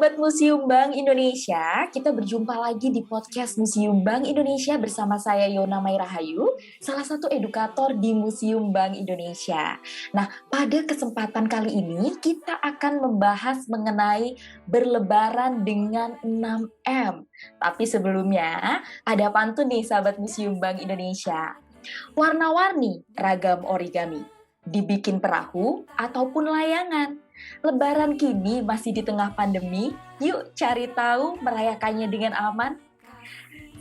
Sahabat Museum Bank Indonesia, kita berjumpa lagi di podcast Museum Bank Indonesia bersama saya Yona Mai Rahayu, salah satu edukator di Museum Bank Indonesia. Nah, pada kesempatan kali ini kita akan membahas mengenai berlebaran dengan 6M. Tapi sebelumnya, ada pantun nih sahabat Museum Bank Indonesia. Warna-warni ragam origami, dibikin perahu ataupun layangan. Lebaran kini masih di tengah pandemi, yuk cari tahu merayakannya dengan aman.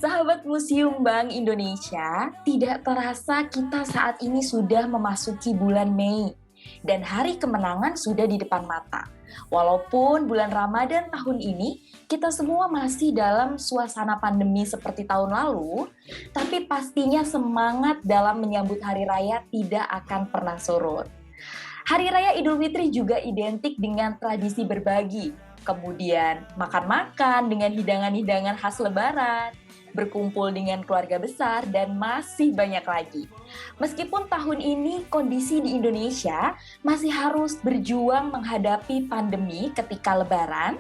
Sahabat Museum Bank Indonesia, tidak terasa kita saat ini sudah memasuki bulan Mei dan hari kemenangan sudah di depan mata. Walaupun bulan Ramadan tahun ini kita semua masih dalam suasana pandemi seperti tahun lalu, tapi pastinya semangat dalam menyambut hari raya tidak akan pernah surut. Hari Raya Idul Fitri juga identik dengan tradisi berbagi, kemudian makan-makan dengan hidangan-hidangan khas Lebaran, berkumpul dengan keluarga besar, dan masih banyak lagi. Meskipun tahun ini kondisi di Indonesia masih harus berjuang menghadapi pandemi ketika Lebaran,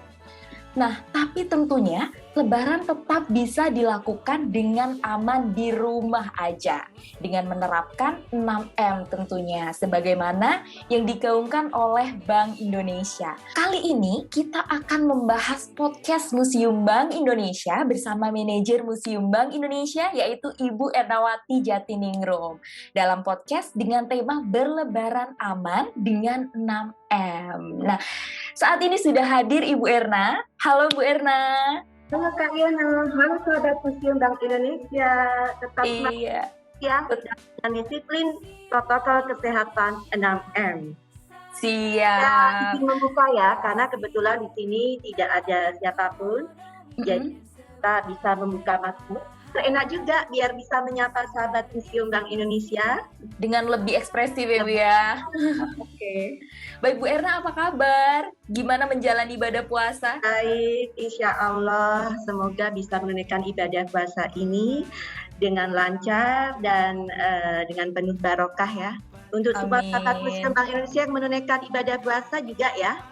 nah, tapi tentunya Lebaran tetap bisa dilakukan dengan aman di rumah aja, dengan menerapkan 6M tentunya, sebagaimana yang digaungkan oleh Bank Indonesia. Kali ini kita akan membahas podcast Museum Bank Indonesia bersama manajer Museum Bank Indonesia, yaitu Ibu Ernawati Jatiningrum, dalam podcast dengan tema Berlebaran Aman dengan 6M. Nah, saat ini sudah hadir Ibu Erna. Halo Bu Erna. Halo Kak Yona, halo sahabat Museum Bank Indonesia. Tetap semangat ya dengan disiplin protokol kesehatan 6M. Siap. Izin membuka ya, karena kebetulan di sini tidak ada siapapun, jadi kita bisa membuka masker. Enak juga biar bisa menyapa sahabat Museum Bank Indonesia dengan lebih ekspresif ya Bu ya. Oke. Baik Bu Erna, apa kabar? Gimana menjalani ibadah puasa? Baik, insya Allah semoga bisa menunaikan ibadah puasa ini dengan lancar dan dengan penuh barokah ya. Untuk semua sahabat Museum Bank Indonesia yang menunaikan ibadah puasa juga ya.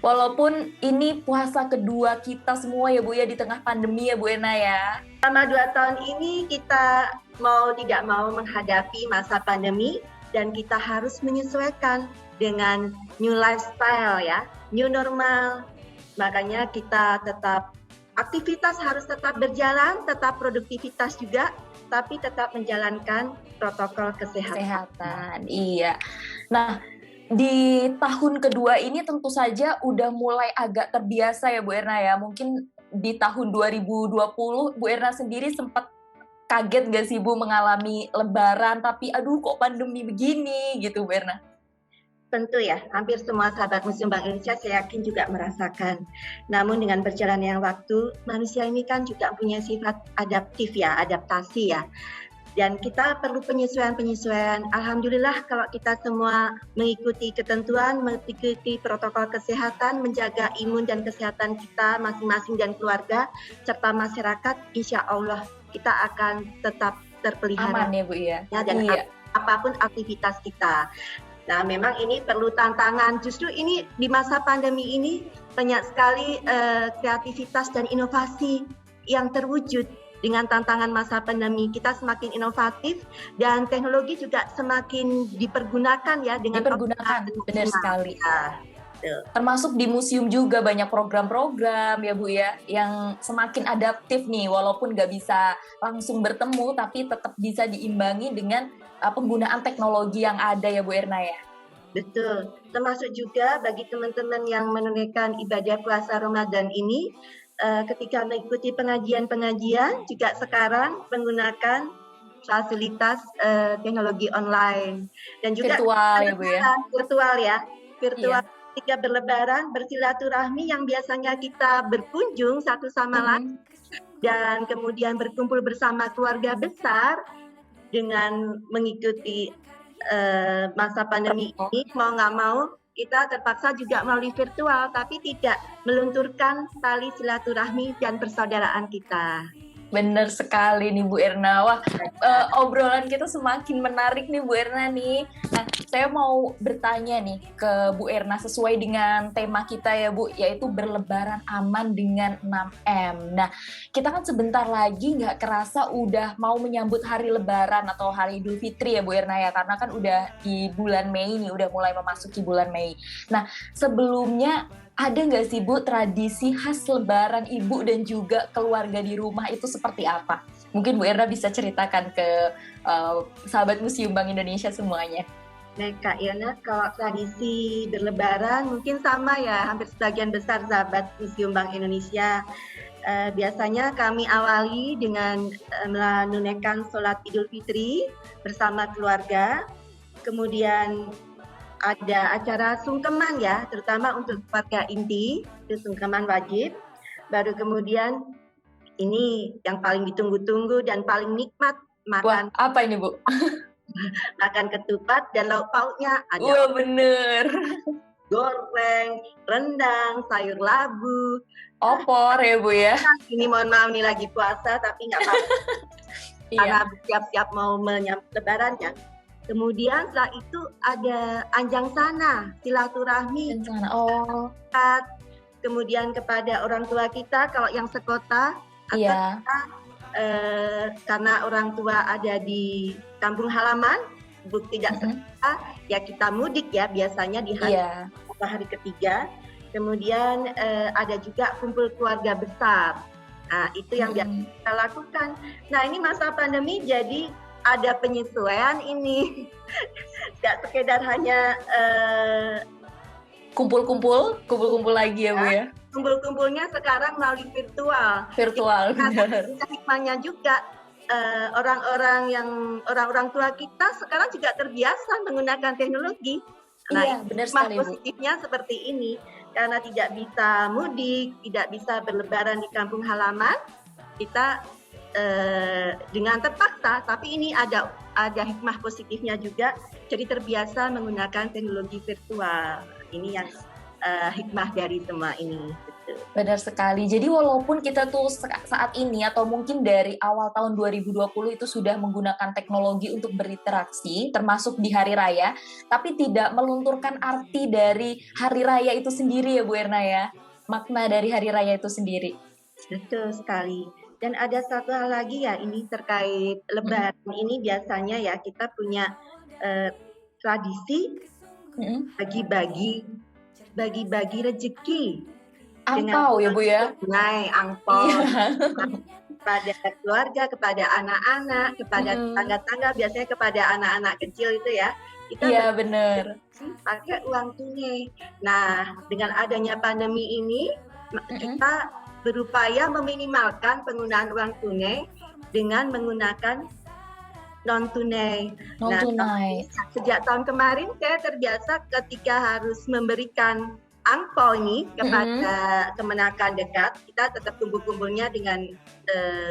Walaupun ini puasa kedua kita semua ya Bu ya di tengah pandemi ya Bu Erna ya. Selama 2 tahun ini kita mau tidak mau menghadapi masa pandemi dan kita harus menyesuaikan dengan new lifestyle ya, new normal. Makanya kita tetap aktivitas harus tetap berjalan, tetap produktivitas juga, tapi tetap menjalankan protokol kesehatan. Iya. Nah, di tahun kedua ini tentu saja udah mulai agak terbiasa ya Bu Erna ya. Mungkin di tahun 2020 Bu Erna sendiri sempat kaget gak sih Bu mengalami lebaran tapi aduh kok pandemi begini gitu Bu Erna? Tentu ya, hampir semua sahabat Museum Bank Indonesia saya yakin juga merasakan. Namun dengan berjalannya waktu, manusia ini kan juga punya sifat adaptif ya, adaptasi ya. Dan kita perlu penyesuaian-penyesuaian. Alhamdulillah kalau kita semua mengikuti ketentuan, mengikuti protokol kesehatan, menjaga imun dan kesehatan kita masing-masing dan keluarga, serta masyarakat, insya Allah kita akan tetap terpelihara. Aman ya Bu ya? Dan apapun aktivitas kita. Nah memang ini perlu tantangan, justru ini di masa pandemi ini banyak sekali kreativitas dan inovasi yang terwujud. Dengan tantangan masa pandemi, kita semakin inovatif dan teknologi juga semakin dipergunakan ya dengan benar sekali. Ya. Termasuk di museum juga banyak program-program ya Bu ya yang semakin adaptif nih, walaupun nggak bisa langsung bertemu tapi tetap bisa diimbangi dengan penggunaan teknologi yang ada ya Bu Erna ya. Betul, termasuk juga bagi teman-teman yang menunaikan ibadah puasa Ramadan ini, ketika mengikuti pengajian-pengajian juga sekarang menggunakan fasilitas teknologi online dan juga virtual ya Bu ya. Virtual. Iya. Ketika berlebaran bersilaturahmi yang biasanya kita berkunjung satu sama lain dan kemudian berkumpul bersama keluarga besar dengan mengikuti masa pandemi ini mau nggak mau kita terpaksa juga melalui virtual, tapi tidak melunturkan tali silaturahmi dan persaudaraan kita. Bener sekali nih Bu Erna. Wah, obrolan kita semakin menarik nih Bu Erna nih. Nah, saya mau bertanya nih ke Bu Erna sesuai dengan tema kita ya Bu, yaitu berlebaran aman dengan 6M. Nah, kita kan sebentar lagi nggak kerasa udah mau menyambut hari Lebaran atau hari Idul Fitri ya Bu Erna ya, karena kan udah di bulan Mei nih, udah mulai memasuki bulan Mei. Nah, sebelumnya ada nggak sih Bu tradisi khas Lebaran Ibu dan juga keluarga di rumah itu seperti apa? Mungkin Bu Erna bisa ceritakan ke sahabat Museum Bank Indonesia semuanya. Nah, Kak Yona, kalau tradisi berlebaran mungkin sama ya, hampir sebagian besar sahabat Museum Bank Indonesia. Biasanya kami awali dengan menunaikan sholat Idul Fitri bersama keluarga, kemudian ada acara sungkeman ya, terutama untuk keluarga inti, itu sungkeman wajib. Baru kemudian ini yang paling ditunggu-tunggu dan paling nikmat, makan. Wah, apa ini Bu? Makan ketupat dan lauk pauknya ada. Wah, bener. Goreng, rendang, sayur labu. Opor ya Bu ya. Ini mohon maaf nih lagi puasa tapi nggak apa-apa. Karena siap-siap mau menyambut lebaran ya. Kemudian setelah itu ada anjang sana, silaturahmi. Oh. Kemudian kepada orang tua kita, kalau yang sekota, atau kita, karena orang tua ada di kampung halaman, tidak sekota, ya kita mudik ya biasanya di hari ketiga. Kemudian ada juga kumpul keluarga besar. Nah, itu yang biasa kita lakukan. Nah, ini masa pandemi jadi ada penyesuaian ini, tidak sekedar hanya kumpul-kumpul lagi ya Bu ya. Kumpul-kumpulnya sekarang melalui virtual. Benar. Hikmahnya juga orang-orang tua kita sekarang juga terbiasa menggunakan teknologi. Nah, benar sekali Bu. Positifnya seperti ini, karena tidak bisa mudik, tidak bisa berlebaran di kampung halaman, kita dengan terpaksa, tapi ini ada hikmah positifnya juga, jadi terbiasa menggunakan teknologi virtual. Ini yang hikmah dari semua ini. Betul. Benar sekali. Jadi walaupun kita tuh saat ini atau mungkin dari awal tahun 2020 itu sudah menggunakan teknologi untuk berinteraksi, termasuk di hari raya, tapi tidak melunturkan arti dari hari raya itu sendiri ya Bu Erna ya. Makna dari hari raya itu sendiri. Betul sekali. Dan ada satu hal lagi ya, ini terkait Lebaran ini biasanya ya kita punya tradisi bagi-bagi rezeki. Angpau ya Bu ya? Angpau. Kepada keluarga, kepada anak-anak, kepada tetangga-tetangga, biasanya kepada anak-anak kecil itu ya. Iya benar. Pakai uang tunai. Nah, dengan adanya pandemi ini, kita berupaya meminimalkan penggunaan uang tunai dengan menggunakan non-tunai. Sejak tahun kemarin saya terbiasa ketika harus memberikan angpau ini kepada kemenakan dekat, kita tetap kumpul-kumpulnya dengan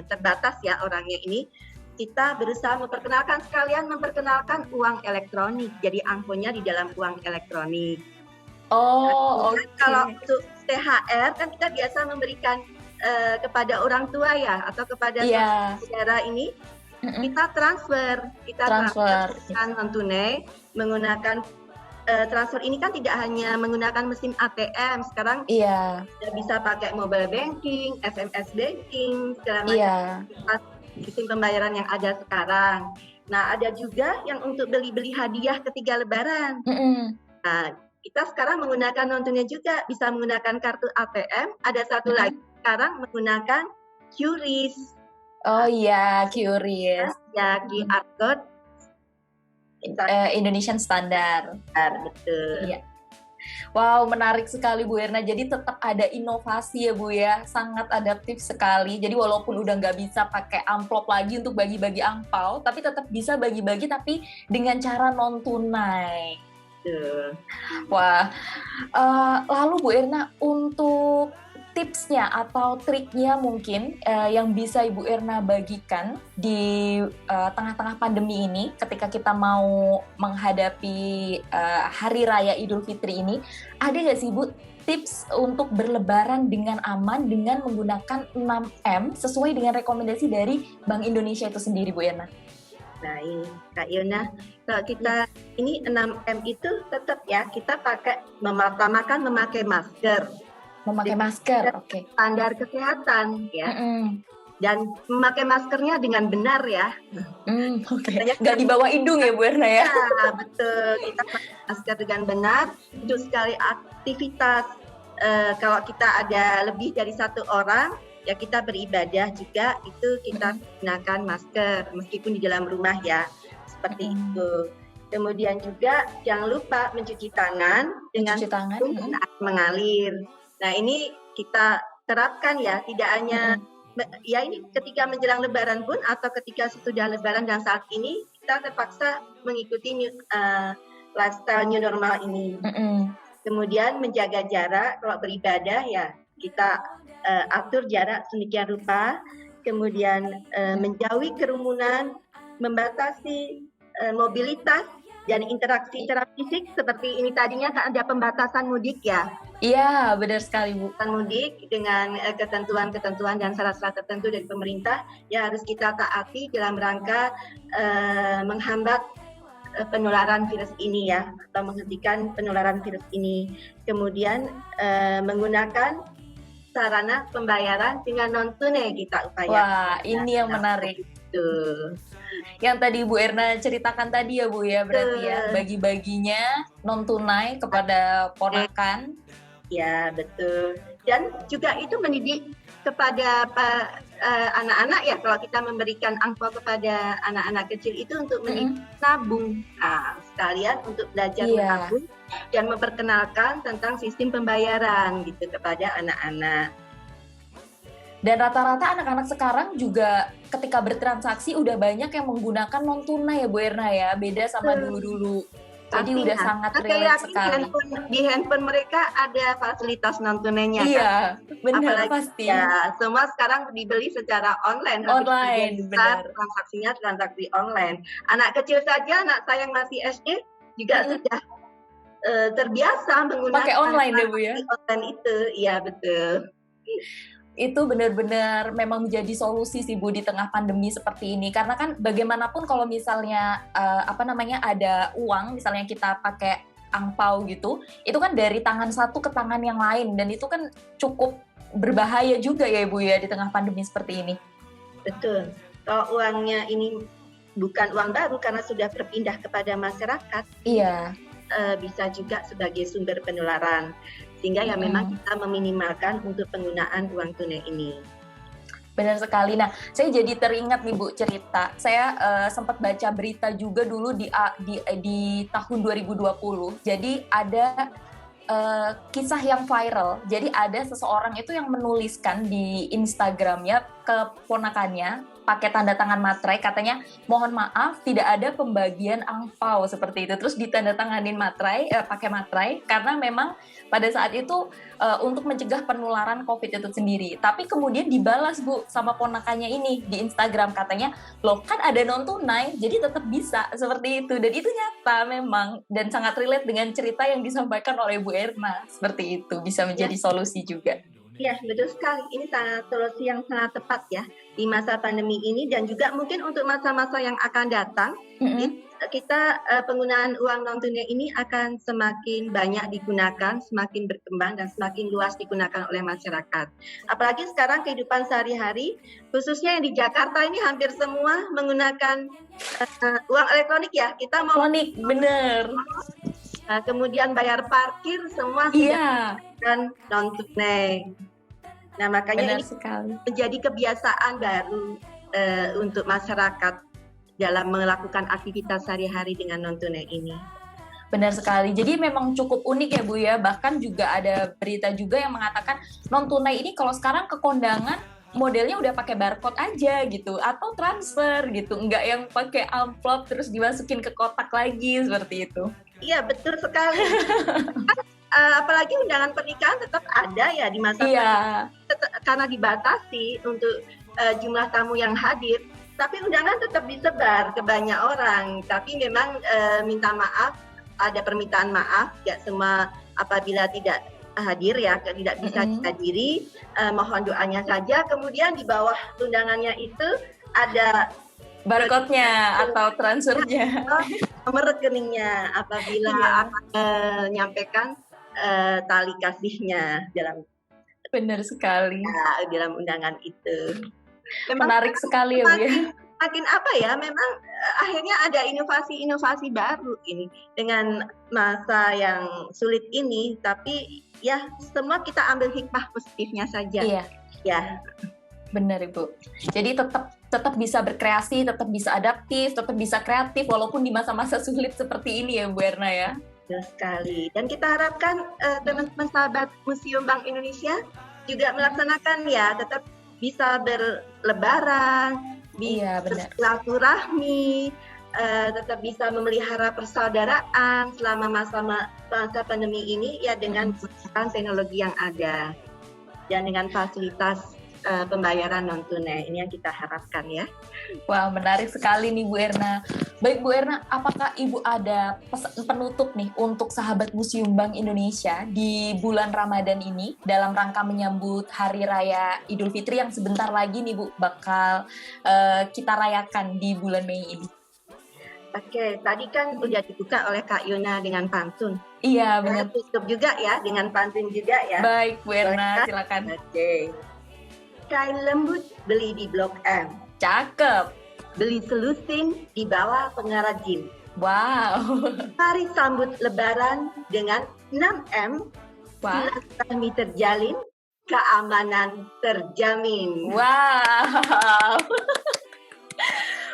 terbatas ya orangnya ini. Kita berusaha memperkenalkan uang elektronik. Jadi angpaunya di dalam uang elektronik. Oke. Kalau untuk THR kan kita biasa memberikan kepada orang tua ya, atau kepada saudara ini kita transfer non tunai menggunakan transfer ini kan tidak hanya menggunakan mesin ATM, sekarang bisa pakai mobile banking, SMS banking, segala macam sistem pembayaran yang ada sekarang. Nah, ada juga yang untuk beli hadiah ketika Lebaran. Nah, kita sekarang menggunakan non tunai juga, bisa menggunakan kartu ATM. Ada satu lagi sekarang menggunakan QRIS. Oh iya, QRIS. Ya, QR code. Indonesian Standard. Betul. Iya. Wow, menarik sekali Bu Erna. Jadi tetap ada inovasi ya Bu ya, sangat adaptif sekali. Jadi walaupun udah nggak bisa pakai amplop lagi untuk bagi-bagi angpau, tapi tetap bisa bagi-bagi tapi dengan cara non tunai. Wah, lalu Bu Erna, untuk tipsnya atau triknya mungkin yang bisa Ibu Erna bagikan di tengah-tengah pandemi ini ketika kita mau menghadapi Hari Raya Idul Fitri ini, ada nggak sih Bu tips untuk berlebaran dengan aman dengan menggunakan 6M sesuai dengan rekomendasi dari Bank Indonesia itu sendiri, Bu Erna? Nah ini Kak Yona, kalau kita ini 6M itu tetap ya kita utamakan memakai masker. Memakai masker, oke. Standar kesehatan ya. Dan memakai maskernya dengan benar ya. Oke. Nggak di bawah hidung ya Bu Erna ya? Ya betul, kita pakai masker dengan benar. Untuk sekali aktivitas, kalau kita ada lebih dari satu orang, ya kita beribadah juga itu kita gunakan masker meskipun di dalam rumah ya, seperti itu. Kemudian juga jangan lupa mencuci tangan dengan saat mengalir. Nah ini kita terapkan ya, tidak hanya ya ini ketika menjelang Lebaran pun atau ketika sesudah Lebaran dan saat ini kita terpaksa mengikuti lifestyle new normal ini. Kemudian menjaga jarak kalau beribadah ya kita atur jarak sedemikian rupa. Kemudian menjauhi kerumunan, membatasi mobilitas dan interaksi secara fisik seperti ini tadinya kan ada pembatasan mudik ya. Iya, benar sekali Bu. Mudik dengan ketentuan-ketentuan dan syarat-syarat tertentu dari pemerintah ya harus kita taati dalam rangka menghambat penularan virus ini ya, atau menghentikan penularan virus ini. Kemudian menggunakan sarana pembayaran dengan non tunai kita upayakan. Wah, ini yang menarik. Yang tadi Bu Erna ceritakan tadi ya Bu ya, berarti ya bagi-baginya non tunai kepada ponakan. Ya betul. Dan juga itu mendidik kepada anak-anak ya, kalau kita memberikan angpau kepada anak-anak kecil itu untuk menabung, sekalian untuk belajar menabung dan memperkenalkan tentang sistem pembayaran gitu kepada anak-anak. Dan rata-rata anak-anak sekarang juga ketika bertransaksi udah banyak yang menggunakan non tunai ya Bu Erna ya, beda sama dulu-dulu. Jadi udah sangat relate sekali. Di handphone mereka ada fasilitas non tunainya. Iya, kan? benar pasti. Ya, semua sekarang dibeli secara online. Benar. Transaksinya transaksi online. Anak kecil saja, anak saya yang masih SD juga sudah terbiasa menggunakan pakai online ya Bu ya. Online itu, iya betul. Itu benar-benar memang menjadi solusi sih Bu di tengah pandemi seperti ini, karena kan bagaimanapun kalau misalnya ada uang misalnya kita pakai angpau gitu, itu kan dari tangan satu ke tangan yang lain dan itu kan cukup berbahaya juga ya Bu ya di tengah pandemi seperti ini. Betul. Kalau uangnya ini bukan uang baru karena sudah berpindah kepada masyarakat, bisa juga sebagai sumber penularan. Sehingga ya memang kita meminimalkan untuk penggunaan uang tunai ini. Benar sekali. Nah, saya jadi teringat nih Bu cerita. Saya sempat baca berita juga dulu di tahun 2020. Jadi ada kisah yang viral. Jadi ada seseorang itu yang menuliskan di Instagramnya ke ponakannya pakai tanda tangan materai, katanya mohon maaf tidak ada pembagian angpau seperti itu. Terus ditandatanganin pakai materai karena memang pada saat itu untuk mencegah penularan COVID itu sendiri. Tapi kemudian dibalas Bu sama ponakannya ini di Instagram, katanya loh kan ada non tunai jadi tetap bisa seperti itu, dan itu nyata memang dan sangat relate dengan cerita yang disampaikan oleh Bu Erna. Seperti itu bisa menjadi solusi juga. Ya, betul sekali. Ini solusi yang sangat tepat ya di masa pandemi ini dan juga mungkin untuk masa-masa yang akan datang. Kita penggunaan uang non tunai ini akan semakin banyak digunakan, semakin berkembang dan semakin luas digunakan oleh masyarakat. Apalagi sekarang kehidupan sehari-hari, khususnya yang di Jakarta ini hampir semua menggunakan uang elektronik ya. Kita mau elektronik, bener. Kemudian bayar parkir semua sudah dan non tunai. Nah makanya ini menjadi kebiasaan baru untuk masyarakat dalam melakukan aktivitas sehari-hari dengan non tunai ini. Benar sekali. Jadi memang cukup unik ya Bu ya. Bahkan juga ada berita juga yang mengatakan non tunai ini kalau sekarang ke kondangan modelnya udah pakai barcode aja gitu atau transfer gitu, enggak yang pakai amplop terus dimasukin ke kotak lagi seperti itu. Iya betul sekali. apalagi undangan pernikahan tetap ada ya di masa karena dibatasi untuk jumlah tamu yang hadir, tapi undangan tetap disebar ke banyak orang. Tapi memang minta maaf, ada permintaan maaf ya semua apabila tidak hadir ya, tidak bisa dihadiri, mohon doanya saja. Kemudian di bawah undangannya itu ada barcode-nya atau transfernya, nomor rekeningnya apabila menyampaikan tali kasihnya dalam benar sekali dalam undangan itu. Memang menarik sekali ya Bu ya. Makin apa ya, memang akhirnya ada inovasi-inovasi baru ini dengan masa yang sulit ini, tapi ya semua kita ambil hikmah positifnya saja. Iya. Ya. Benar Ibu. Jadi tetap bisa berkreasi, tetap bisa adaptif, tetap bisa kreatif walaupun di masa-masa sulit seperti ini ya Bu Erna ya. Betul sekali. Dan kita harapkan teman-teman sahabat Museum Bank Indonesia juga melaksanakan ya, tetap bisa berlebaran, bisa bersilaturahmi, tetap bisa memelihara persaudaraan selama masa pandemi ini ya dengan menggunakan teknologi yang ada dan dengan fasilitas pembayaran non tunai. Ini yang kita harapkan ya. Wah, menarik sekali nih Bu Erna. Baik Bu Erna, apakah Ibu ada pesan penutup nih untuk sahabat Museum Bank Indonesia di bulan Ramadan ini dalam rangka menyambut Hari Raya Idul Fitri yang sebentar lagi nih Bu bakal kita rayakan di bulan Mei ini? Oke, tadi kan udah dibuka oleh Kak Yona dengan pantun. Iya, benar. Tutup juga ya dengan pantun juga ya. Baik Bu Erna, silakan. Oke. Kain lembut beli di Blok M. Cakep. Beli selusin di bawah pengrajin. Wow. Mari sambut Lebaran dengan 6M. Silaturahmi terjalin, keamanan terjamin. Wow.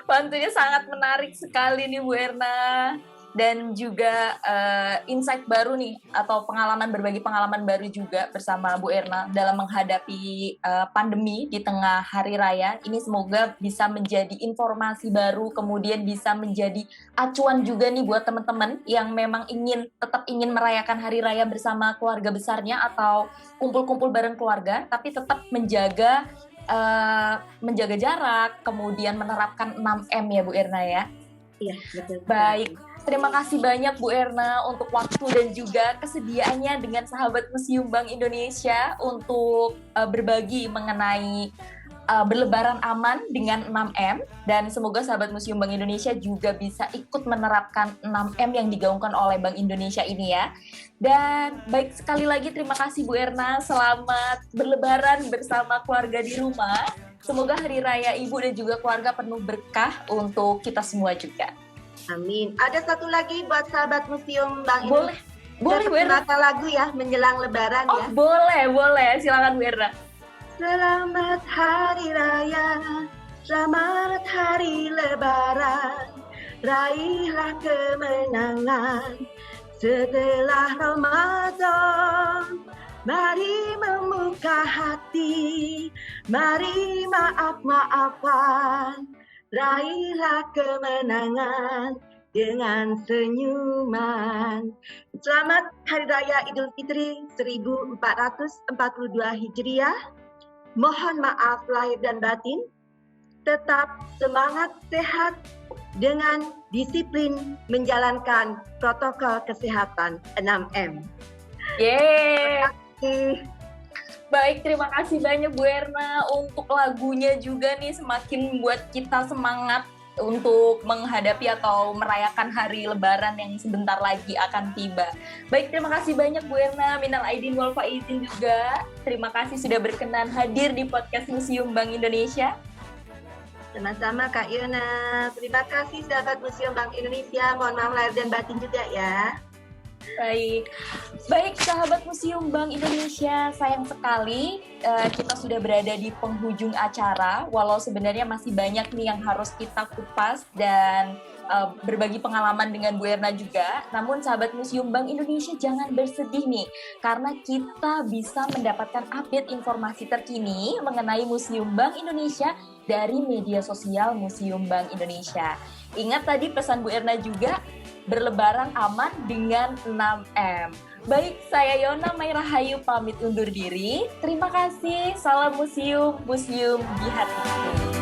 Pantunnya sangat menarik sekali nih Bu Erna. Dan juga insight baru nih atau berbagi pengalaman baru juga bersama Bu Erna dalam menghadapi pandemi di tengah hari raya. Ini semoga bisa menjadi informasi baru, kemudian bisa menjadi acuan juga nih buat teman-teman yang memang tetap ingin merayakan hari raya bersama keluarga besarnya atau kumpul-kumpul bareng keluarga, tapi tetap menjaga jarak, kemudian menerapkan 6M ya Bu Erna ya. Iya, betul. Baik. Terima kasih banyak Bu Erna untuk waktu dan juga kesediaannya dengan sahabat Museum Bank Indonesia untuk berbagi mengenai berlebaran aman dengan 6M, dan semoga sahabat Museum Bank Indonesia juga bisa ikut menerapkan 6M yang digaungkan oleh Bank Indonesia ini ya. Dan baik, sekali lagi terima kasih Bu Erna, selamat berlebaran bersama keluarga di rumah. Semoga hari raya Ibu dan juga keluarga penuh berkah untuk kita semua juga. Amin. Ada satu lagi buat sahabat Museum Bank Indonesia. Boleh Bu Erna. Lagu ya menjelang Lebaran ya. Boleh. Silakan Bu Erna. Selamat Hari Raya, selamat Hari Lebaran, raihlah kemenangan setelah Ramadan. Mari membuka hati, mari maaf-maafan, raihlah kemenangan dengan senyuman. Selamat Hari Raya Idul Fitri 1442 Hijriah. Mohon maaf lahir dan batin. Tetap semangat sehat dengan disiplin menjalankan protokol kesehatan 6M. Yeay. Baik, terima kasih banyak Bu Erna untuk lagunya juga nih, semakin membuat kita semangat untuk menghadapi atau merayakan hari Lebaran yang sebentar lagi akan tiba. Baik, terima kasih banyak Bu Erna, minal aidin wal faizin juga. Terima kasih sudah berkenan hadir di podcast Museum Bank Indonesia. Sama-sama Kak Yona. Terima kasih sahabat Museum Bank Indonesia. Mohon maaf lahir dan batin juga ya. Baik sahabat Museum Bank Indonesia, sayang sekali kita sudah berada di penghujung acara, walau sebenarnya masih banyak nih yang harus kita kupas dan berbagi pengalaman dengan Bu Erna juga. Namun sahabat Museum Bank Indonesia jangan bersedih nih, karena kita bisa mendapatkan update informasi terkini mengenai Museum Bank Indonesia dari media sosial Museum Bank Indonesia. Ingat tadi pesan Bu Erna juga, berlebaran aman dengan 6M. Baik, saya Yona Mai Rahayu pamit undur diri. Terima kasih. Salam museum, museum di hatiku.